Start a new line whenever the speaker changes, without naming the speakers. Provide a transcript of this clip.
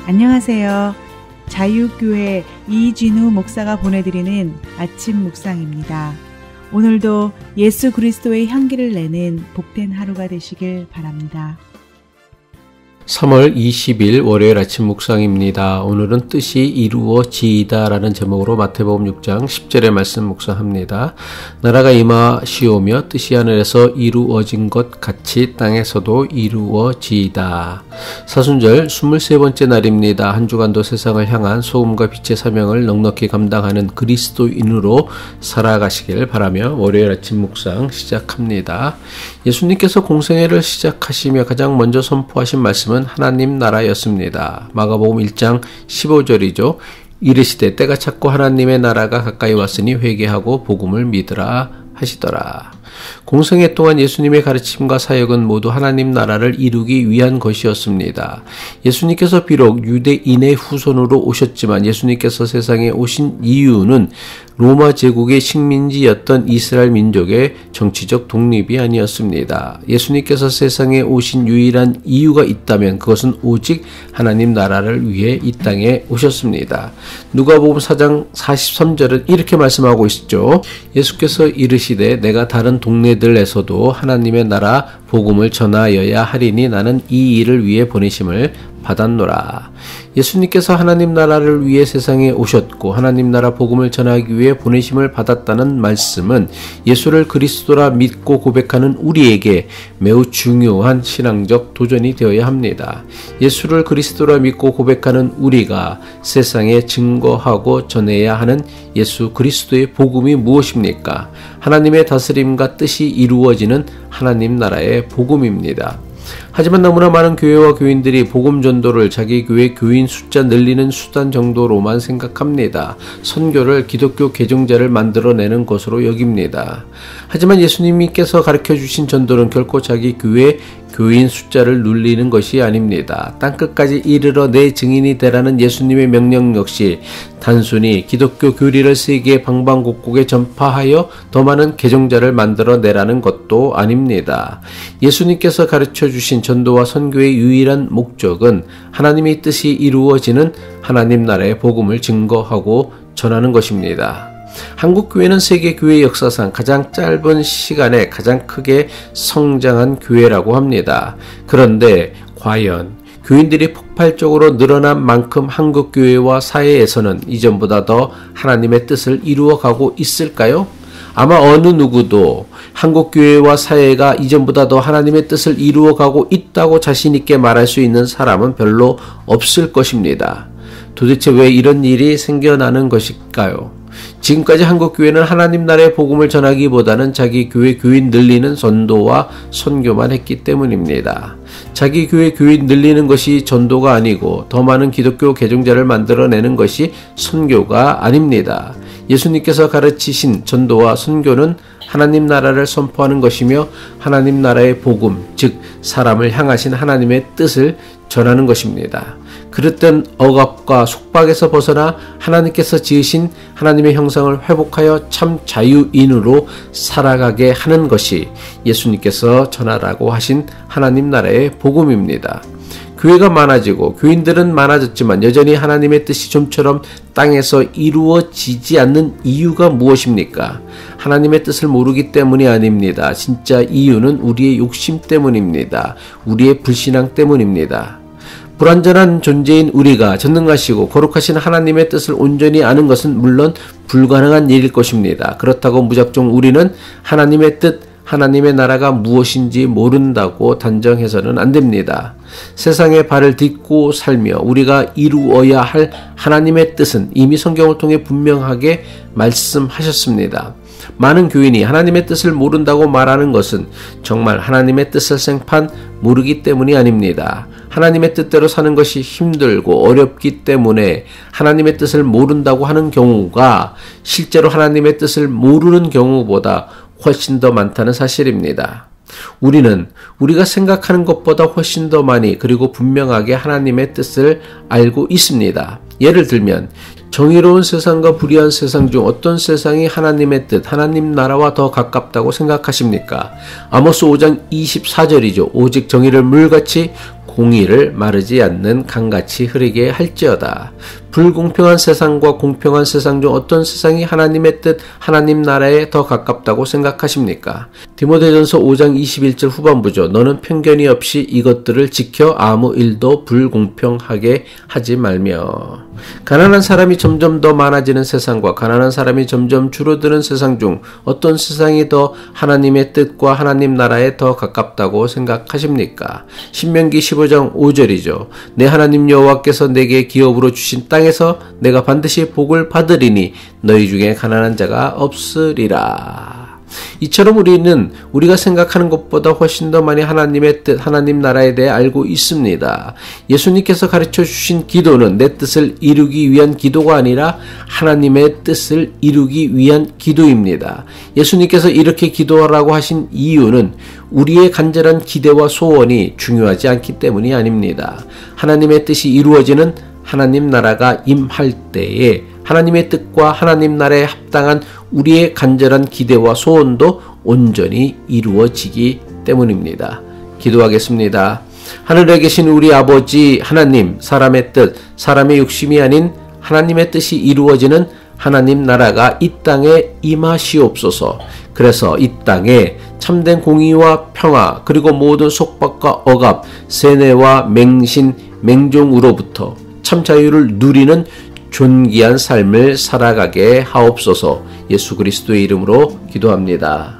안녕하세요. 자유교회 이진우 목사가 보내드리는 아침 묵상입니다. 오늘도 예수 그리스도의 향기를 내는 복된 하루가 되시길 바랍니다.
3월 20일 월요일 아침 묵상입니다. 오늘은 뜻이 이루어지이다 라는 제목으로 마태복음 6장 10절의 말씀 묵상합니다. 나라가 임하시오며 뜻이 하늘에서 이루어진 것 같이 땅에서도 이루어지이다. 사순절 23번째 날입니다. 한 주간도 세상을 향한 소금과 빛의 사명을 넉넉히 감당하는 그리스도인으로 살아가시길 바라며 월요일 아침 묵상 시작합니다. 예수님께서 공생애를 시작하시며 가장 먼저 선포하신 말씀은 하나님 나라였습니다. 마가복음 1장 15절이죠. 이르시되 때가 찼고 하나님의 나라가 가까이 왔으니 회개하고 복음을 믿으라 하시더라. 공생애 동안 예수님의 가르침과 사역은 모두 하나님 나라를 이루기 위한 것이었습니다. 예수님께서 비록 유대인의 후손으로 오셨지만 예수님께서 세상에 오신 이유는 로마 제국의 식민지였던 이스라엘 민족의 정치적 독립이 아니었습니다. 예수님께서 세상에 오신 유일한 이유가 있다면 그것은 오직 하나님 나라를 위해 이 땅에 오셨습니다. 누가복음 4장 43절은 이렇게 말씀하고 있죠. 예수께서 이르시되 내가 다른 동네들에서도 하나님의 나라 복음을 전하여야 하리니 나는 이 일을 위해 보내심을 받았노라. 예수님께서 하나님 나라를 위해 세상에 오셨고 하나님 나라 복음을 전하기 위해 보내심을 받았다는 말씀은 예수를 그리스도라 믿고 고백하는 우리에게 매우 중요한 신앙적 도전이 되어야 합니다. 예수를 그리스도라 믿고 고백하는 우리가 세상에 증거하고 전해야 하는 예수 그리스도의 복음이 무엇입니까? 하나님의 다스림과 뜻이 이루어지는 하나님 나라의 복음입니다. 하지만 너무나 많은 교회와 교인들이 복음 전도를 자기 교회 교인 숫자 늘리는 수단 정도로만 생각합니다. 선교를 기독교 개종자를 만들어내는 것으로 여깁니다. 하지만 예수님께서 가르쳐주신 전도는 결코 자기 교회 교인 숫자를 눌리는 것이 아닙니다. 땅끝까지 이르러 내 증인이 되라는 예수님의 명령 역시 단순히 기독교 교리를 세계 방방곡곡에 전파하여 더 많은 개종자를 만들어내라는 것도 아닙니다. 예수님께서 가르쳐주신 전도와 선교의 유일한 목적은 하나님의 뜻이 이루어지는 하나님 나라의 복음을 증거하고 전하는 것입니다. 한국교회는 세계교회 역사상 가장 짧은 시간에 가장 크게 성장한 교회라고 합니다. 그런데 과연 교인들이 폭발적으로 늘어난 만큼 한국교회와 사회에서는 이전보다 더 하나님의 뜻을 이루어가고 있을까요? 아마 어느 누구도 한국교회와 사회가 이전보다 더 하나님의 뜻을 이루어가고 있다고 자신있게 말할 수 있는 사람은 별로 없을 것입니다. 도대체 왜 이런 일이 생겨나는 것일까요? 지금까지 한국교회는 하나님 나라의 복음을 전하기보다는 자기 교회 교인 늘리는 전도와 선교만 했기 때문입니다. 자기 교회 교인 늘리는 것이 전도가 아니고 더 많은 기독교 개종자를 만들어내는 것이 선교가 아닙니다. 예수님께서 가르치신 전도와 선교는 하나님 나라를 선포하는 것이며 하나님 나라의 복음, 즉 사람을 향하신 하나님의 뜻을 전하는 것입니다. 그릇된 억압과 속박에서 벗어나 하나님께서 지으신 하나님의 형상을 회복하여 참 자유인으로 살아가게 하는 것이 예수님께서 전하라고 하신 하나님 나라의 복음입니다. 교회가 많아지고 교인들은 많아졌지만 여전히 하나님의 뜻이 좀처럼 땅에서 이루어지지 않는 이유가 무엇입니까? 하나님의 뜻을 모르기 때문이 아닙니다. 진짜 이유는 우리의 욕심 때문입니다. 우리의 불신앙 때문입니다. 불완전한 존재인 우리가 전능하시고 거룩하신 하나님의 뜻을 온전히 아는 것은 물론 불가능한 일일 것입니다. 그렇다고 무작정 우리는 하나님의 뜻, 하나님의 나라가 무엇인지 모른다고 단정해서는 안 됩니다. 세상에 발을 딛고 살며 우리가 이루어야 할 하나님의 뜻은 이미 성경을 통해 분명하게 말씀하셨습니다. 많은 교인이 하나님의 뜻을 모른다고 말하는 것은 정말 하나님의 뜻을 생판 모르기 때문이 아닙니다. 하나님의 뜻대로 사는 것이 힘들고 어렵기 때문에 하나님의 뜻을 모른다고 하는 경우가 실제로 하나님의 뜻을 모르는 경우보다 훨씬 더 많다는 사실입니다. 우리는 우리가 생각하는 것보다 훨씬 더 많이 그리고 분명하게 하나님의 뜻을 알고 있습니다. 예를 들면 정의로운 세상과 불의한 세상 중 어떤 세상이 하나님의 뜻, 하나님 나라와 더 가깝다고 생각하십니까? 아모스 5장 24절이죠. 오직 정의를 물같이 공의를 마르지 않는 강같이 흐르게 할지어다. 불공평한 세상과 공평한 세상 중 어떤 세상이 하나님의 뜻, 하나님 나라에 더 가깝다고 생각하십니까? 디모데전서 5장 21절 후반부죠. 너는 편견이 없이 이것들을 지켜 아무 일도 불공평하게 하지 말며. 가난한 사람이 점점 더 많아지는 세상과 가난한 사람이 점점 줄어드는 세상 중 어떤 세상이 더 하나님의 뜻과 하나님 나라에 더 가깝다고 생각하십니까? 신명기 15장 5절이죠. 내 하나님 여호와께서 내게 기업으로 주신 땅에서 내가 반드시 복을 받으리니 너희 중에 가난한 자가 없으리라. 이처럼 우리는 우리가 생각하는 것보다 훨씬 더 많이 하나님의 뜻, 하나님 나라에 대해 알고 있습니다. 예수님께서 가르쳐 주신 기도는 내 뜻을 이루기 위한 기도가 아니라 하나님의 뜻을 이루기 위한 기도입니다. 예수님께서 이렇게 기도하라고 하신 이유는 우리의 간절한 기대와 소원이 중요하지 않기 때문이 아닙니다. 하나님의 뜻이 이루어지는 하나님 나라가 임할 때에 하나님의 뜻과 하나님 나라에 합당한 우리의 간절한 기대와 소원도 온전히 이루어지기 때문입니다. 기도하겠습니다. 하늘에 계신 우리 아버지 하나님, 사람의 뜻, 사람의 욕심이 아닌 하나님의 뜻이 이루어지는 하나님 나라가 이 땅에 임하시옵소서. 그래서 이 땅에 참된 공의와 평화, 그리고 모든 속박과 억압, 세뇌와 맹신, 맹종으로부터 참 자유를 누리는 존귀한 삶을 살아가게 하옵소서. 예수 그리스도의 이름으로 기도합니다.